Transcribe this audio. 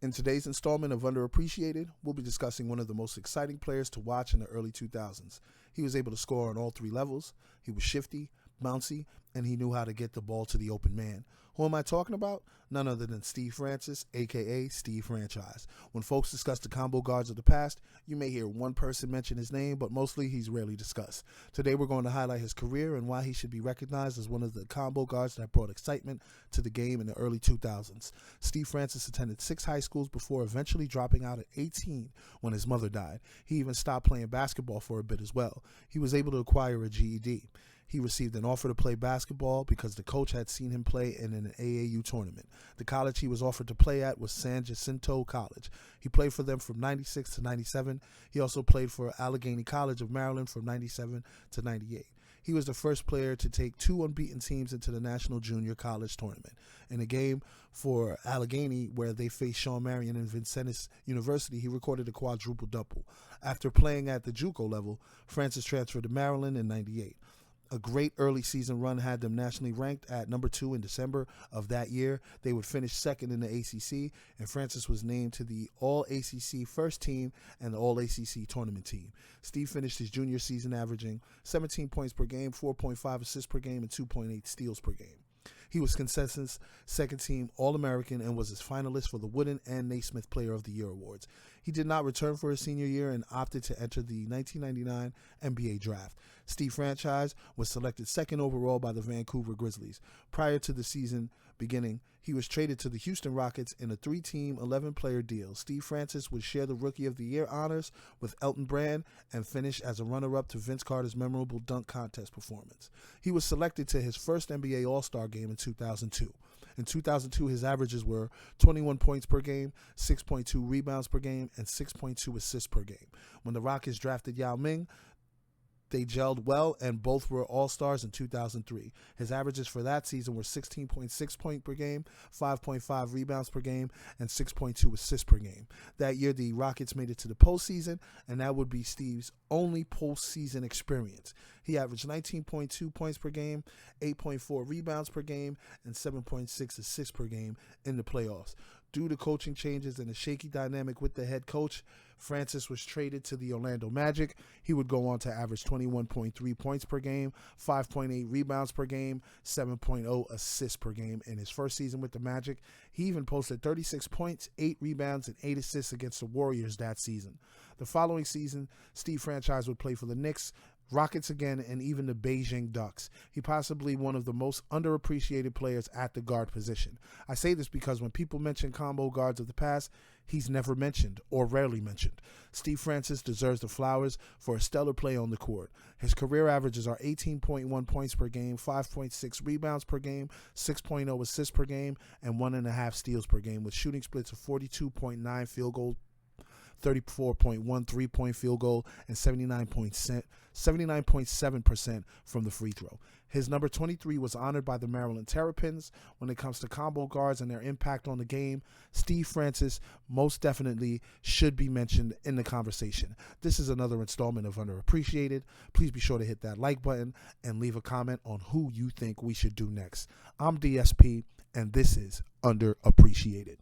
In today's installment of Underappreciated, we'll be discussing one of the most exciting players to watch in the early 2000s. He was able to score on all three levels. He was shifty, bouncy, and he knew how to get the ball to the open man. Who am I talking about? None other than Steve Francis, aka Steve Franchise. When folks discuss the combo guards of the past, you may hear one person mention his name, but mostly he's rarely discussed. Today we're going to highlight his career and why he should be recognized as one of the combo guards that brought excitement to the game in the early 2000s. Steve Francis attended 6 high schools before eventually dropping out at 18 when his mother died. He even stopped playing basketball for a bit as well. He was able to acquire a GED. He received an offer to play basketball because the coach had seen him play in an AAU tournament. The college he was offered to play at was San Jacinto College. He played for them from 96 to 97. He also played for Allegheny College of Maryland from 97 to 98. He was the first player to take 2 unbeaten teams into the National Junior College Tournament. In a game for Allegheny where they faced Shawn Marion and Vincennes University, he recorded a quadruple-double. After playing at the JUCO level, Francis transferred to Maryland in 98. A great early season run had them nationally ranked at number 2 in December of that year. They would finish second in the ACC, and Francis was named to the All-ACC first team and the All-ACC tournament team. Steve finished his junior season averaging 17 points per game, 4.5 assists per game, and 2.8 steals per game. He was consensus second-team All-American and was his finalist for the Wooden and Naismith Player of the Year awards. He did not return for his senior year and opted to enter the 1999 NBA Draft. Steve Franchise was selected second overall by the Vancouver Grizzlies. Prior to the season beginning, he was traded to the Houston Rockets in a 3-team, 11-player deal. Steve Francis would share the Rookie of the Year honors with Elton Brand and finish as a runner-up to Vince Carter's memorable dunk contest performance. He was selected to his first NBA All-Star game in 2002. In 2002, his averages were 21 points per game, 6.2 rebounds per game, and 6.2 assists per game. When the Rockets drafted Yao Ming, they gelled well, and both were All-Stars in 2003. His averages for that season were 16.6 points per game, 5.5 rebounds per game, and 6.2 assists per game. That year, the Rockets made it to the postseason, and that would be Steve's only postseason experience. He averaged 19.2 points per game, 8.4 rebounds per game, and 7.6 assists per game in the playoffs. Due to coaching changes and a shaky dynamic with the head coach, Francis was traded to the Orlando Magic. He would go on to average 21.3 points per game, 5.8 rebounds per game, 7.0 assists per game in his first season with the Magic. He even posted 36 points, 8 rebounds, and 8 assists against the Warriors that season. The following season, Steve Franchise would play for the Knicks, Rockets again, and even the Beijing Ducks. He possibly one of the most underappreciated players at the guard position. I say this because when people mention combo guards of the past, he's never mentioned or rarely mentioned. Steve Francis deserves the flowers for a stellar play on the court. His career averages are 18.1 points per game, 5.6 rebounds per game, 6.0 assists per game, and 1.5 steals per game, with shooting splits of 42.9 field goals, 34.1 three-point field goal, and 79.7% from the free throw. His number 23 was honored by the Maryland Terrapins. When it comes to combo guards and their impact on the game, Steve Francis most definitely should be mentioned in the conversation. This is another installment of Underappreciated. Please be sure to hit that like button and leave a comment on who you think we should do next. I'm DSP, and this is Underappreciated.